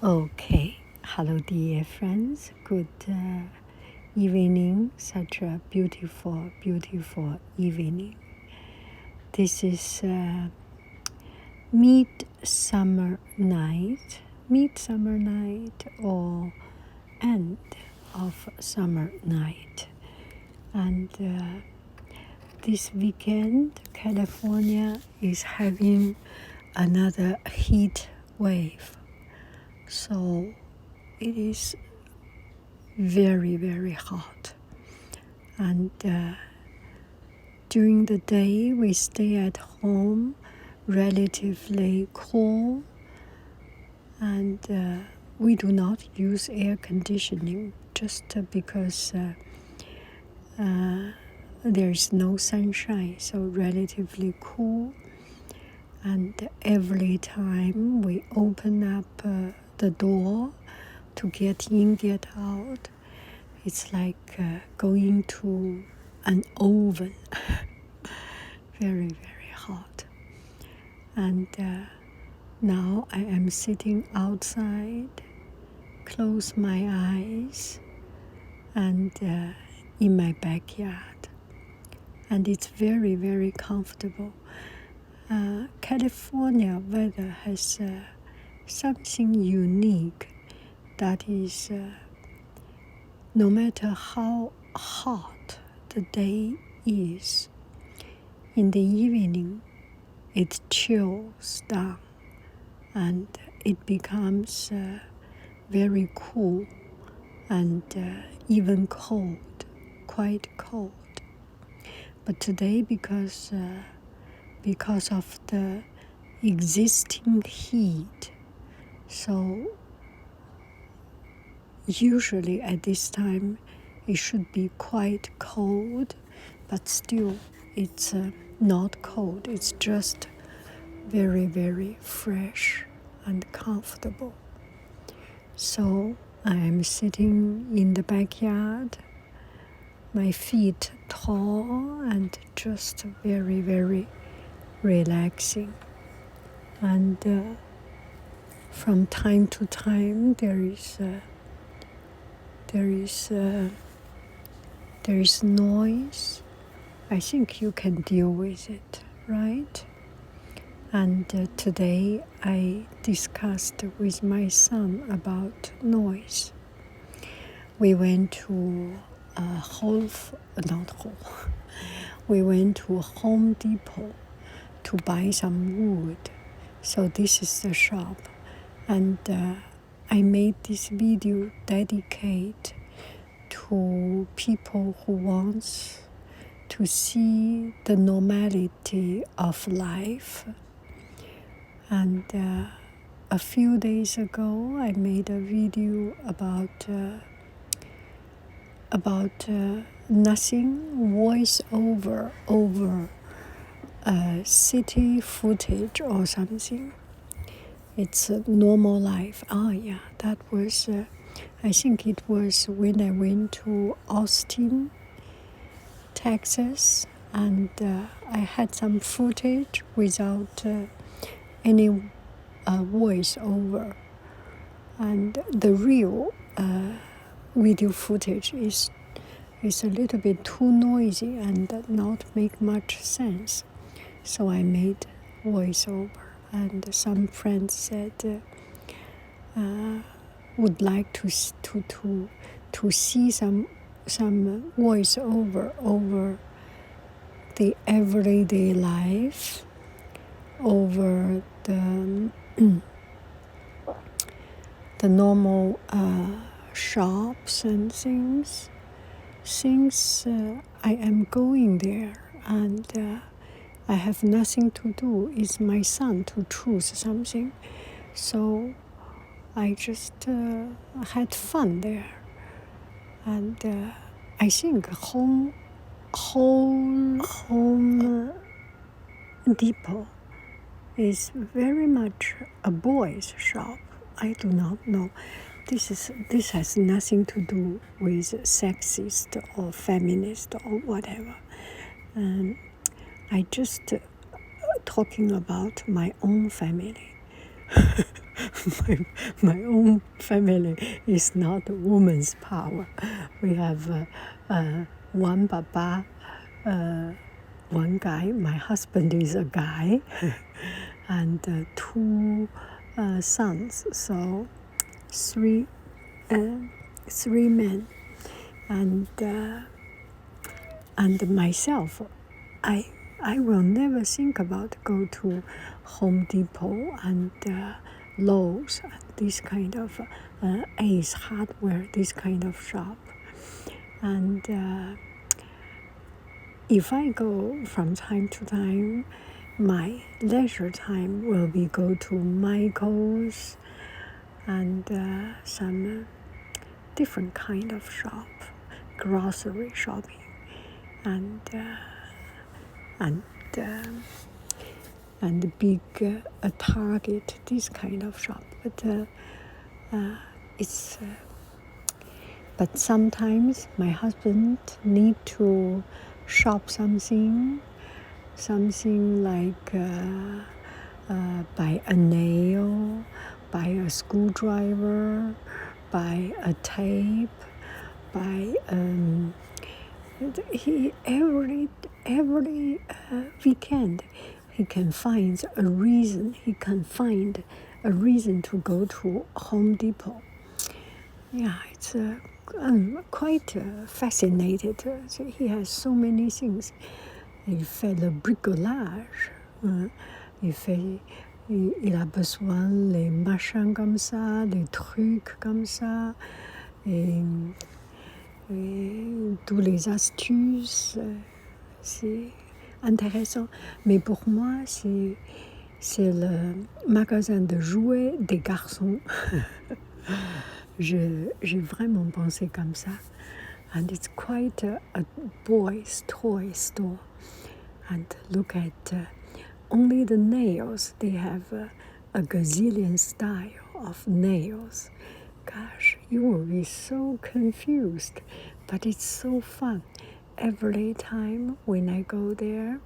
Okay, hello dear friends, good evening, such a beautiful, beautiful evening. This is midsummer night or end of summer night. And this weekend, California is having another heat wave. So it is very, very hot. And during the day, we stay at home, relatively cool. And we do not use air conditioning just because there is no sunshine, so relatively cool. And every time we open up the door to get in, get out, it's like going to an oven. Very, very hot. And now I am sitting outside, close my eyes, and in my backyard. And it's very, very comfortable. California weather has something unique that is no matter how hot the day is, in the evening it chills down and it becomes very cool and even cold, quite cold. But today, because of the existing heat, so usually at this time it should be quite cold, but still it's not cold. It's just very, very fresh and comfortable. So I am sitting in the backyard, my feet tall and just very, very relaxing. And from time to time there is noise. I think you can deal with it, right? And today I discussed with my son about noise. We went to we went to Home Depot to buy some wood. So this is the shop. And I made this video dedicated to people who wants to see the normality of life. And a few days ago, I made a video about nothing, voiceover over city footage or something. It's a normal life. Yeah, that was, I think it was when I went to Austin, Texas, and I had some footage without any voiceover. And the real video footage is a little bit too noisy and not make much sense. So I made voiceover. And some friends said would like to see some voiceover over the everyday life, over the normal shops and things. Since I am going there and I have nothing to do, it's my son to choose something. So I just had fun there. And I think Home Depot is very much a boys' shop. I do not know. This has nothing to do with sexist or feminist or whatever. I just talking about my own family. my own family is not a woman's power. We have one papa, one guy. My husband is a guy, and two sons. So three men, and myself. I will never think about go to Home Depot and Lowe's, this kind of Ace Hardware, this kind of shop. And if I go from time to time, my leisure time will be go to Michael's and some different kind of shop, grocery shopping, and big a Target, this kind of shop. But sometimes my husband need to shop something like buy a nail, buy a screwdriver, buy a tape, buy he every weekend he can find a reason. He can find a reason to go to Home Depot. Yeah, it's quite fascinated. He has so many things. Il fait le bricolage. Il a besoin les machins comme ça, les trucs comme ça, et tous les astuces. C'est intéressant. Mais pour moi, c'est le magasin de jouets des garçons. J'ai vraiment pensé comme ça. And it's quite a boys' toy store. And look at only the nails. They have a gazillion style of nails. Gosh, you will be so confused, but it's so fun. Every time when I go there,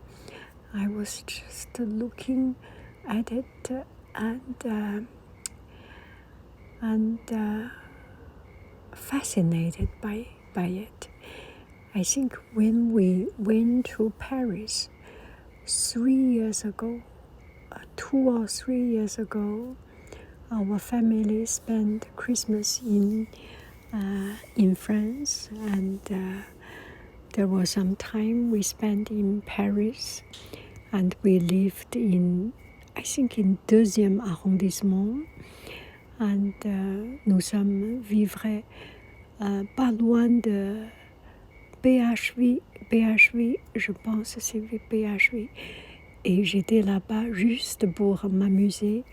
I was just looking at it and fascinated by it. I think when we went to Paris 3 years ago, 2 or 3 years ago, our family spent Christmas in France, and there was some time we spent in Paris, and we lived in, I think, in 2e arrondissement, and nous sommes vivre pas loin de BHV, je pense que c'est BHV, et j'étais là-bas juste pour m'amuser.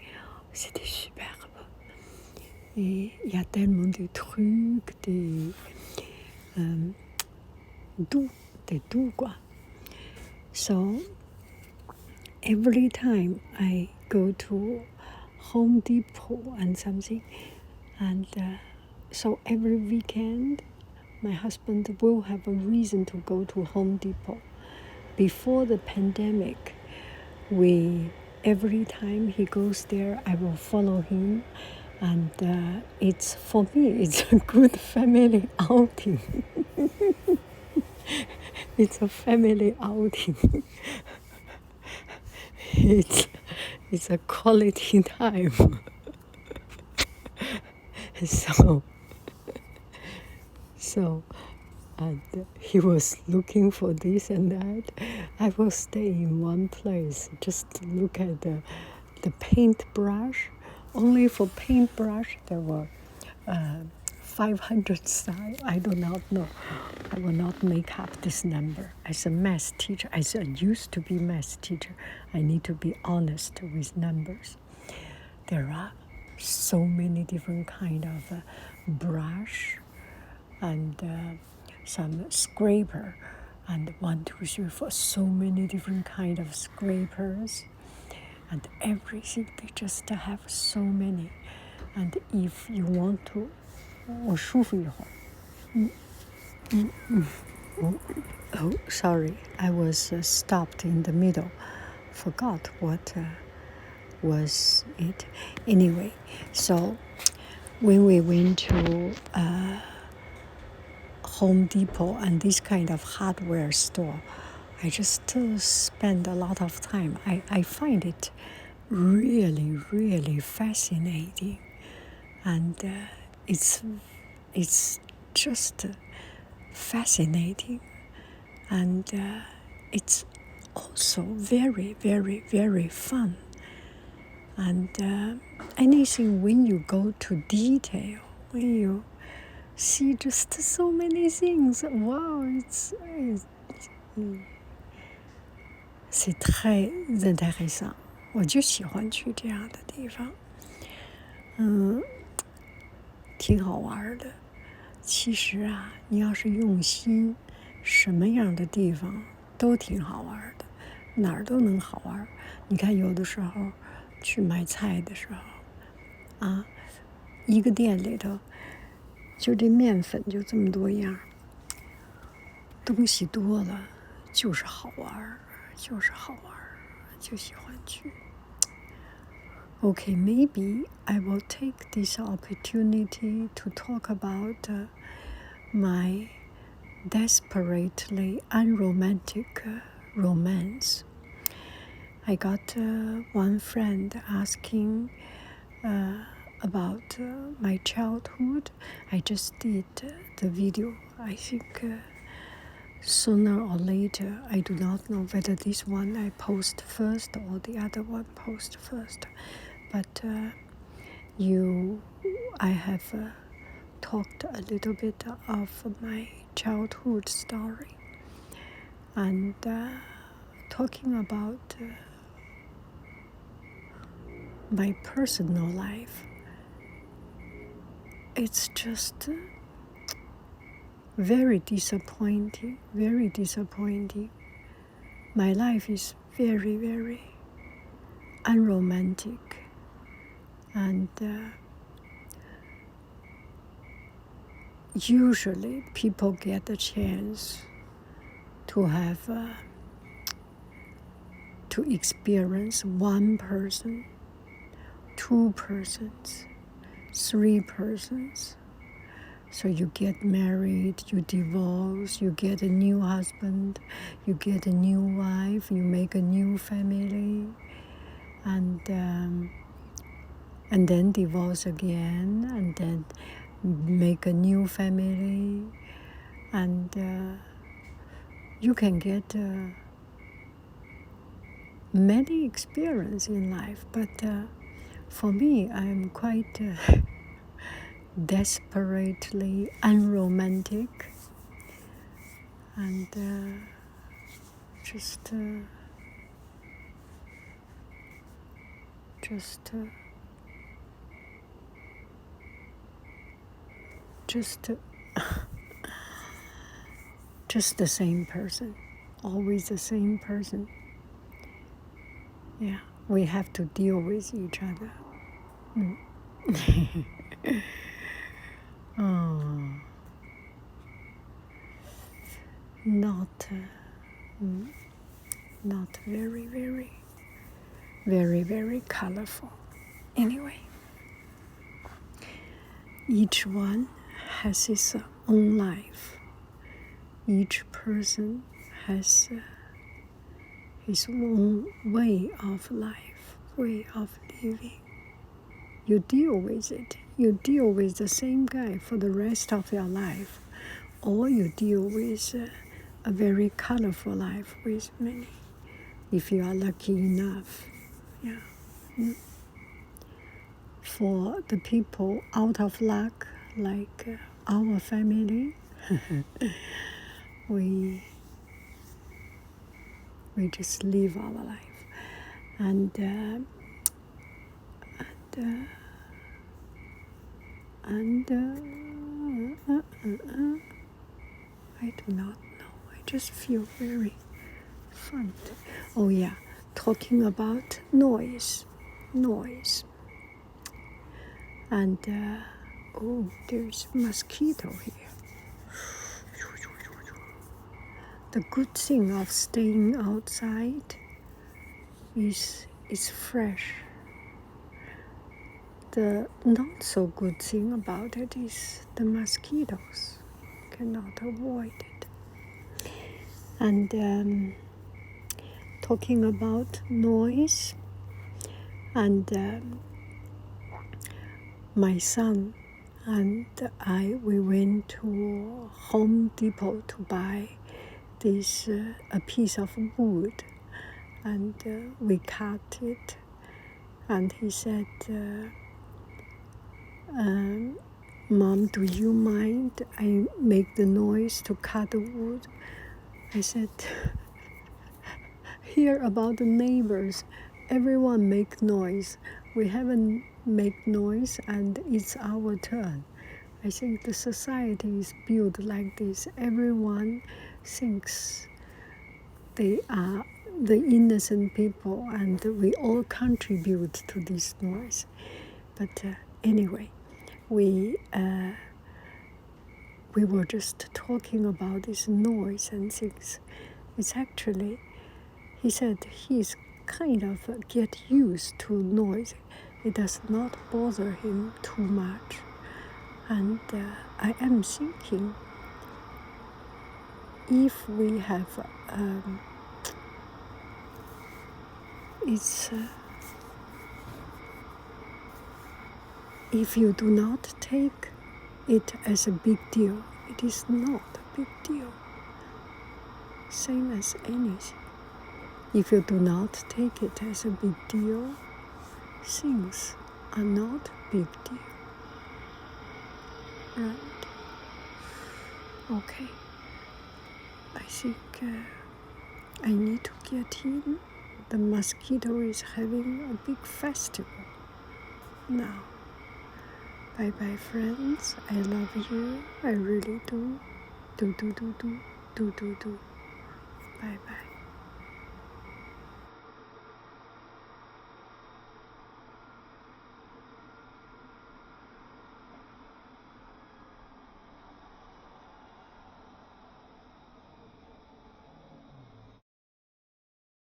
C'était superbe. Et il y a tellement de trucs, des doux, quoi. So, every time I go to Home Depot and something, and so every weekend, my husband will have a reason to go to Home Depot. Before the pandemic, every time he goes there, I will follow him, and it's, for me, it's a good family outing. It's a family outing. It's a quality time. So, and he was looking for this and that. I will stay in one place just to look at the paintbrush. Only for paintbrush there were 500 style. I do not know. I will not make up this number. As a math teacher, as I used to be math teacher, I need to be honest with numbers. There are so many different kind of brush and some scraper, and 1, 2, 3, 4, so many different kind of scrapers, and everything. They just have so many. And if you want to, 我舒服一会儿。Oh, sorry, I was stopped in the middle. Forgot what was it. Anyway, so when we went to Home Depot and this kind of hardware store, I just spend a lot of time. I find it really, really fascinating, and it's just fascinating, and it's also very, very, very fun. And anything when you go to detail, when you see just so many things, wow, c'est très intéressant.我就喜欢去这样的地方，挺好玩的。其实啊，你要是用心，什么样的地方都挺好玩的，哪儿都能好玩。你看，有的时候去买菜的时候，啊，一个店里头，就这面粉就这么多样，东西多了就是好玩，就是好玩，就喜欢去。Okay, maybe I will take this opportunity to talk about my desperately unromantic romance. I got one friend asking about my childhood. I just did the video. I think sooner or later, I do not know whether this one I post first or the other one post first. But I have talked a little bit of my childhood story, and talking about my personal life. It's just very disappointing, very disappointing. My life is very, very unromantic, and usually people get the chance to have to experience one person, two persons, three persons. So you get married, you divorce, you get a new husband, you get a new wife, you make a new family, and then divorce again, and then make a new family, and you can get many experience in life. But for me, I'm quite desperately unromantic, and just the same person, always the same person. Yeah, we have to deal with each other. Oh, not very, very, very, very colorful. Anyway, each one has its own life. Each person has his own way of life, way of living. You deal with it. You deal with the same guy for the rest of your life, or you deal with a very colorful life with many, if you are lucky enough. Yeah. For the people out of luck, like our family, we just live our life, and I do not know. I just feel very fun. Oh yeah, talking about noise, and oh, there's a mosquito here. The good thing of staying outside is fresh. the not so good thing about it is the mosquitoes. Cannot avoid it. And talking about noise, and my son and we went to Home Depot to buy this a piece of wood, and we cut it, and he said, Mom, do you mind I make the noise to cut the wood? I said, hear about the neighbors, everyone make noise. We haven't make noise, and it's our turn. I think the society is built like this. Everyone thinks they are the innocent people, and we all contribute to this noise. But anyway, we were just talking about this noise and things. It's actually, he said he's kind of get used to noise. It does not bother him too much. And I am thinking, if we have, if you do not take it as a big deal, it is not a big deal. Same as anything. If you do not take it as a big deal, things are not big deal. Right? Okay. I think I need to get in. The mosquito is having a big festival now. Bye-bye, friends. I love you. I really do. Do. Bye-bye.